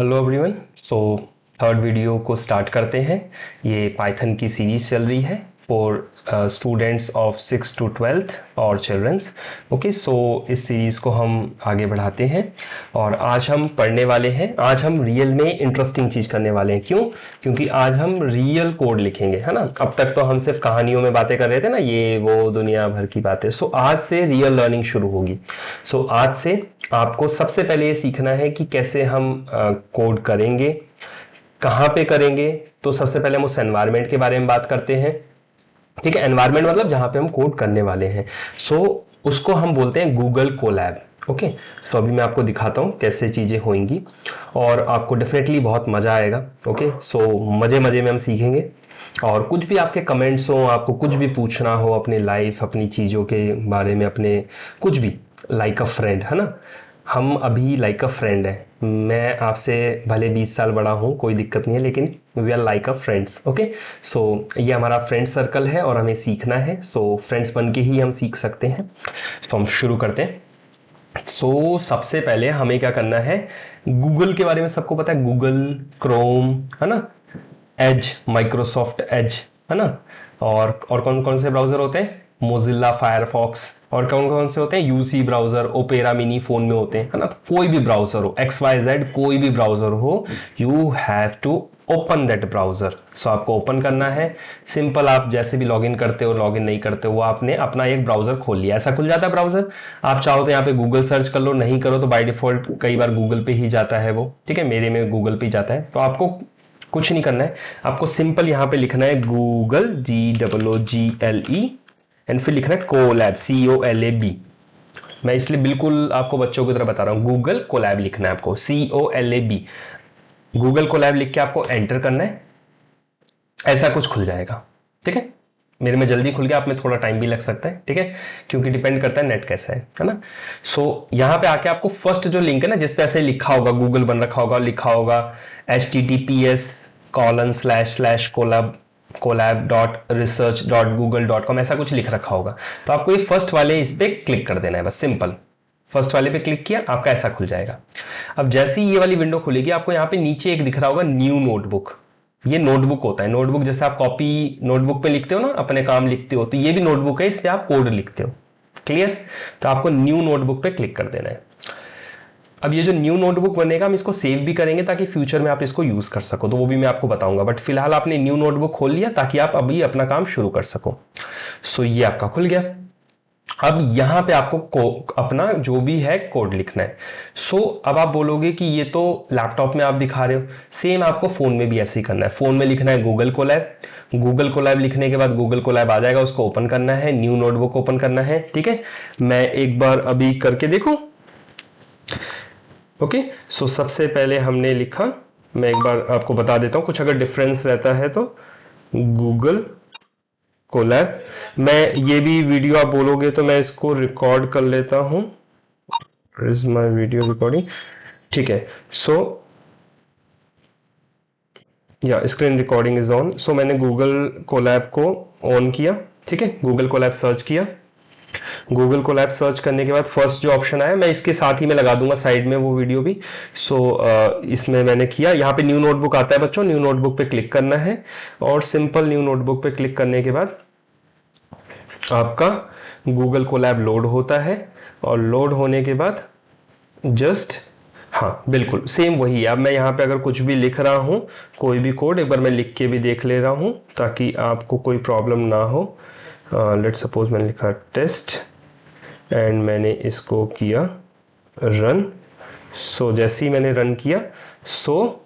Hello everyone. So third video को start करते हैं। ये पाइथन की सीरीज चल रही है for students of 6 to 12th और चिल्ड्रंस। ओके, सो इस सीरीज को हम आगे बढ़ाते हैं और आज हम पढ़ने वाले हैं। आज हम रियल में इंटरेस्टिंग चीज करने वाले हैं। क्यों? क्योंकि आज हम रियल कोड लिखेंगे, है ना। अब तक तो हम सिर्फ कहानियों में बातें कर रहे थे ना, ये वो दुनिया भर की बातें। सो आज से रियल लर्निंग शुरू होगी। सो आज से आपको सबसे पहले ये सीखना है कि कैसे हम कोड करेंगे, कहाँ पे करेंगे। तो सबसे पहले हम उस एनवायरनमेंट के बारे में बात करते हैं। ठीक है, एनवायरनमेंट मतलब जहां पे हम कोड करने वाले हैं। सो उसको हम बोलते हैं गूगल कोलैब। ओके, तो अभी मैं आपको दिखाता हूं कैसे चीजें होंगी और आपको डेफिनेटली बहुत मजा आएगा। ओके, सो मजे मजे में हम सीखेंगे। और कुछ भी आपके कमेंट्स हो, आपको कुछ भी पूछना हो अपनी लाइफ, अपनी चीजों के बारे में, अपने कुछ भी, लाइक अ फ्रेंड, है ना। हम अभी लाइक अ फ्रेंड है। मैं आपसे भले 20 साल बड़ा हूं, कोई दिक्कत नहीं है, लेकिन we are like a friends. Okay, so ये हमारा फ्रेंड सर्कल है और हमें सीखना है। सो फ्रेंड्स बन के ही हम सीख सकते हैं। तो हम शुरू करते हैं। सबसे पहले हमें क्या करना है, गूगल के बारे में सबको पता है। गूगल क्रोम, है ना। एज, माइक्रोसॉफ्ट एज, है ना। और कौन कौन से ब्राउजर होते हैं? Mozilla Firefox. और कौन कौन से होते हैं? UC browser, opera mini phone में होते हैं, है ना। तो कोई भी ब्राउजर हो, एक्स वाई जेड कोई भी ब्राउजर हो, you have to open that browser. So आपको ओपन करना है। सिंपल, आप जैसे भी लॉगिन करते हो, लॉगिन नहीं करते हो, वो आपने अपना एक ब्राउजर खोल लिया, ऐसा खुल जाता है ब्राउजर। आप चाहो तो यहाँ पे गूगल सर्च कर लो, नहीं करो तो बाय डिफॉल्ट कई बार गूगल पे ही जाता है वो। ठीक है, मेरे में गूगल पे जाता है। तो आपको कुछ नहीं करना है, आपको सिंपल यहां पे लिखना है गूगल, GOOGLE, एंड फिर लिखना है कोलैब, COLAB। मैं इसलिए बिल्कुल आपको बच्चों की तरह बता रहा हूं, गूगल कोलैब लिखना है आपको, COLAB। गूगल कोलैब लिख के आपको एंटर करना है। ऐसा कुछ खुल जाएगा। ठीक है, मेरे में जल्दी खुल गया, आप में थोड़ा टाइम भी लग सकता है। ठीक है, क्योंकि डिपेंड करता है नेट कैसा है ना। यहां पे आके आपको फर्स्ट जो लिंक है ना, जिस पे ऐसे लिखा होगा, गूगल बन रखा होगा, लिखा होगा https://collab collab.research.google.com, ऐसा कुछ लिख रखा होगा। तो आपको ये फर्स्ट वाले इस पे क्लिक कर देना है, बस सिंपल। फर्स्ट वाले पे क्लिक किया, आपका ऐसा खुल जाएगा। अब जैसे ही ये वाली विंडो खुलेगी, आपको यहाँ पे नीचे एक दिख रहा होगा न्यू नोटबुक। ये नोटबुक होता है। नोटबुक जैसे आप कॉपी नोटबुक पे लिखते हो ना, अपने काम लिखते हो, तो ये भी नोटबुक है, इस पे आप कोड लिखते हो। क्लियर? तो आपको न्यू नोटबुक पे क्लिक कर देना है। अब ये जो न्यू नोटबुक बनेगा, हम इसको सेव भी करेंगे ताकि फ्यूचर में आप इसको यूज कर सको, तो वो भी मैं आपको बताऊंगा। बट फिलहाल आपने न्यू नोटबुक खोल लिया ताकि आप अभी अपना काम शुरू कर सको। ये आपका खुल गया। अब यहां पे आपको अपना जो भी है कोड लिखना है। अब आप बोलोगे कि ये तो लैपटॉप में आप दिखा रहे हो, सेम आपको फोन में भी ऐसे ही करना है। फोन में लिखना है गूगल कोलैब। गूगल कोलैब लिखने के बाद गूगल कोलैब आ जाएगा, उसको ओपन करना है, न्यू नोटबुक ओपन करना है। ठीक है, मैं एक बार अभी करके देखूं। ओके, सबसे पहले हमने लिखा, मैं एक बार आपको बता देता हूं, कुछ अगर डिफरेंस रहता है तो। गूगल कोलैब, मैं ये भी वीडियो आप बोलोगे तो मैं इसको रिकॉर्ड कर लेता हूं। Is my video recording? ठीक है, सो या स्क्रीन रिकॉर्डिंग इज ऑन। मैंने गूगल कोलैब को ऑन किया। ठीक है, गूगल कोलैब सर्च किया। गूगल कोलैब सर्च करने के बाद फर्स्ट जो ऑप्शन आया, मैं इसके साथ ही मैं लगा दूंगा साइड में वो वीडियो भी। इसमें मैंने किया, यहाँ पे न्यू नोटबुक आता है बच्चों, न्यू नोटबुक पे क्लिक करना है। और सिंपल न्यू नोटबुक पे क्लिक करने के बाद आपका गूगल कोलैब लोड होता है। और लोड होने के बाद जस्ट, हाँ बिल्कुल सेम वही है। अब मैं यहाँ पे अगर कुछ भी लिख रहा हूँ, कोई भी कोड, एक बार मैं लिख के भी देख ले रहा हूँ ताकि आपको कोई प्रॉब्लम ना हो। लेट सपोज मैंने लिखा टेस्ट एंड मैंने इसको किया रन। जैसे ही मैंने रन किया, so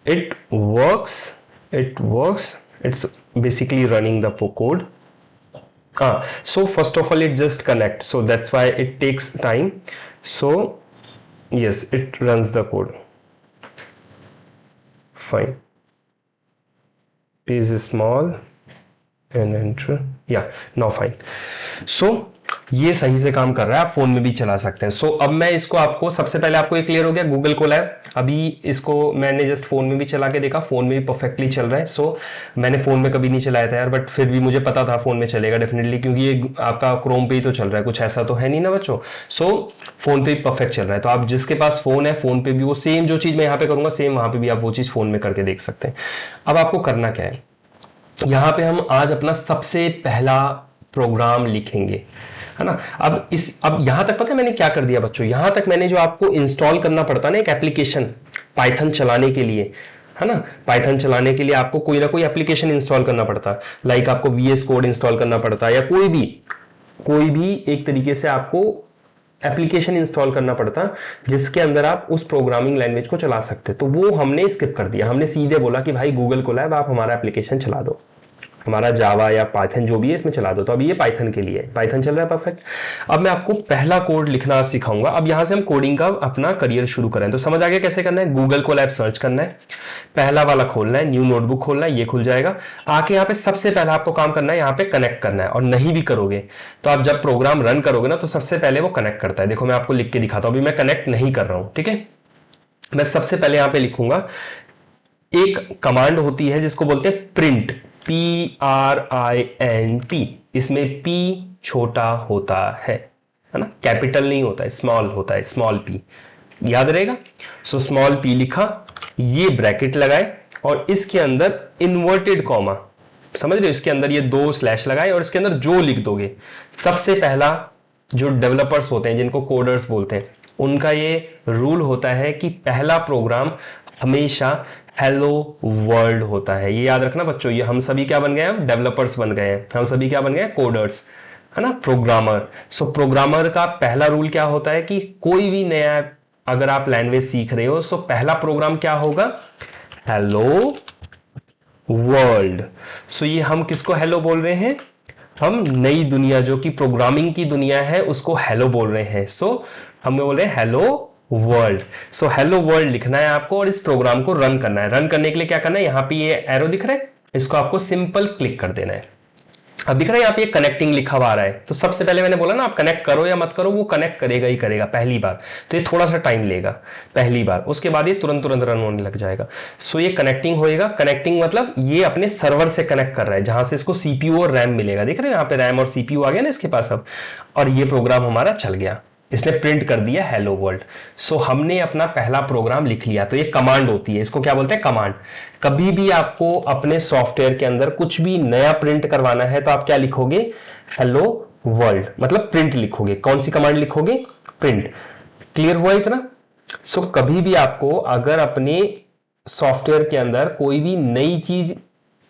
it works, it's basically running the code. So first of all it just connects, so that's why it takes time. So yes, it runs the code. Fine, page is small and enter. Yeah, now fine. ये सही से काम कर रहा है, आप phone में भी चला सकते हैं। सो अब मैं इसको आपको, सबसे पहले आपको ये क्लियर हो गया गूगल कोलैब। अभी इसको मैंने जस्ट फोन में भी चला के देखा, फोन में भी परफेक्टली चल रहा है। सो मैंने फोन में कभी नहीं चलाया था यार, बट फिर भी मुझे पता था फोन में चलेगा डेफिनेटली, क्योंकि ये आपका क्रोम पे ही तो चल रहा है, कुछ ऐसा तो है नहीं ना बच्चों। सो फोन पे भी परफेक्ट चल रहा है। तो आप जिसके पास फोन है, फोन पे भी वो सेम जो चीज मैं यहाँ पे करूंगा, सेम वहां पे भी आप वो चीज फोन में करके देख सकते हैं। अब आपको करना क्या है, यहां पे हम आज अपना सबसे पहला प्रोग्राम लिखेंगे, है ना। अब यहां तक पता है मैंने क्या कर दिया बच्चों, यहां तक मैंने जो आपको इंस्टॉल करना पड़ता है ना एक एप्लीकेशन पाइथन चलाने के लिए, है ना। पाइथन चलाने के लिए आपको कोई ना कोई एप्लीकेशन इंस्टॉल करना पड़ता है, लाइक आपको VS कोड इंस्टॉल करना पड़ता है, या कोई भी एक तरीके से आपको एप्लीकेशन इंस्टॉल करना पड़ता जिसके अंदर आप उस प्रोग्रामिंग लैंग्वेज को चला सकते। तो वो हमने स्किप कर दिया, हमने सीधे बोला कि भाई गूगल कोलैब आप हमारा एप्लीकेशन चला दो, हमारा जावा या पाइथन जो भी है इसमें चला दो। तो अब ये पाइथन के लिए, पाइथन चल रहा है परफेक्ट। अब मैं आपको पहला कोड लिखना सिखाऊंगा। अब यहां से हम कोडिंग का अपना करियर शुरू करें, तो समझ आ गया कैसे करना है। गूगल कोलैब सर्च करना है, पहला वाला खोलना है, न्यू नोटबुक खोलना है, ये खुल जाएगा। आके यहाँ पे सबसे पहला आपको काम करना है, यहाँ पे कनेक्ट करना है। और नहीं भी करोगे तो आप जब प्रोग्राम रन करोगे ना, तो सबसे पहले वो कनेक्ट करता है। देखो मैं आपको लिख के दिखाता हूं, अभी मैं कनेक्ट नहीं कर रहा हूं, ठीक है। मैं सबसे पहले यहाँ पे लिखूंगा, एक कमांड होती है जिसको बोलते हैं प्रिंट, PRINT। इसमें P छोटा होता है ना, कैपिटल नहीं होता है, स्मॉल होता है, स्मॉल p, याद रहेगा। सो स्मॉल p लिखा, ये ब्रैकेट लगाए और इसके अंदर इन्वर्टेड कॉमा, समझ रहे हो, इसके अंदर ये 2 स्लैश लगाए और इसके अंदर जो लिख दोगे। सबसे पहला जो डेवलपर्स होते हैं, जिनको कोडर्स बोलते हैं, उनका ये रूल होता है कि पहला प्रोग्राम हमेशा हेलो वर्ल्ड होता है। ये याद रखना बच्चों, ये हम सभी क्या बन गए हैं, डेवलपर्स बन गए हैं, हम सभी क्या बन गए हैं, कोडर्स, है ना, प्रोग्रामर। सो प्रोग्रामर का पहला रूल क्या होता है कि कोई भी नया अगर आप लैंग्वेज सीख रहे हो, सो पहला प्रोग्राम क्या होगा, हेलो वर्ल्ड। सो ये हम किसको हेलो बोल रहे हैं, हम नई दुनिया जो कि प्रोग्रामिंग की दुनिया है उसको हेलो बोल रहे हैं। सो हम बोल रहे हैं hello world. So hello world लिखना है आपको और इस प्रोग्राम को रन करना है। रन करने के लिए क्या करना है, यहां पे ये एरो दिख रहा है, इसको आपको सिंपल क्लिक कर देना है। अब दिख रहा है यहाँ पे कनेक्टिंग लिखा हुआ आ रहा है, तो सबसे पहले मैंने बोला ना, आप कनेक्ट करो या मत करो, वो कनेक्ट करेगा ही करेगा पहली बार। तो ये थोड़ा सा टाइम लेगा पहली बार, उसके बाद ये तुरंत तुरंत रन होने लग जाएगा। सो ये कनेक्टिंग होएगा। कनेक्टिंग मतलब ये अपने सर्वर से कनेक्ट कर रहा है, जहां से इसको CPU और रैम मिलेगा। देख रहे हैं यहाँ पे रैम और CPU आ गया ना इसके पास अब, और ये प्रोग्राम हमारा चल गया, इसने प्रिंट कर दिया हेलो वर्ल्ड। सो हमने अपना पहला प्रोग्राम लिख लिया। तो ये कमांड होती है, इसको क्या बोलते हैं, कमांड। कभी भी आपको अपने सॉफ्टवेयर के अंदर कुछ भी नया प्रिंट करवाना है तो आप क्या लिखोगे, हेलो वर्ल्ड, मतलब प्रिंट लिखोगे। कौन सी कमांड लिखोगे, प्रिंट। क्लियर हुआ इतना। सो कभी भी आपको अगर अपने सॉफ्टवेयर के अंदर कोई भी नई चीज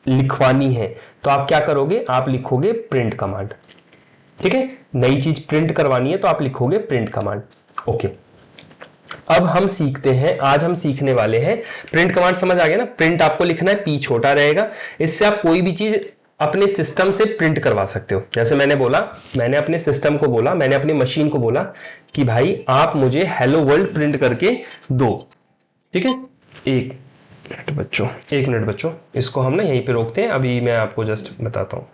लिखवानी है तो आप क्या करोगे, आप लिखोगे प्रिंट कमांड, ठीक है। नई चीज प्रिंट करवानी है तो आप लिखोगे प्रिंट कमांड, ओके। अब हम सीखते हैं, आज हम सीखने वाले हैं प्रिंट कमांड। समझ आ गया ना, प्रिंट आपको लिखना है, P छोटा रहेगा, इससे आप कोई भी चीज अपने सिस्टम से प्रिंट करवा सकते हो। जैसे मैंने बोला, मैंने अपने सिस्टम को बोला, मैंने अपनी मशीन को बोला कि भाई आप मुझे हेलो वर्ल्ड प्रिंट करके दो, ठीक है। एक मिनट बच्चों, इसको हम ना यहीं पे रोकते हैं, अभी मैं आपको जस्ट बताता हूं।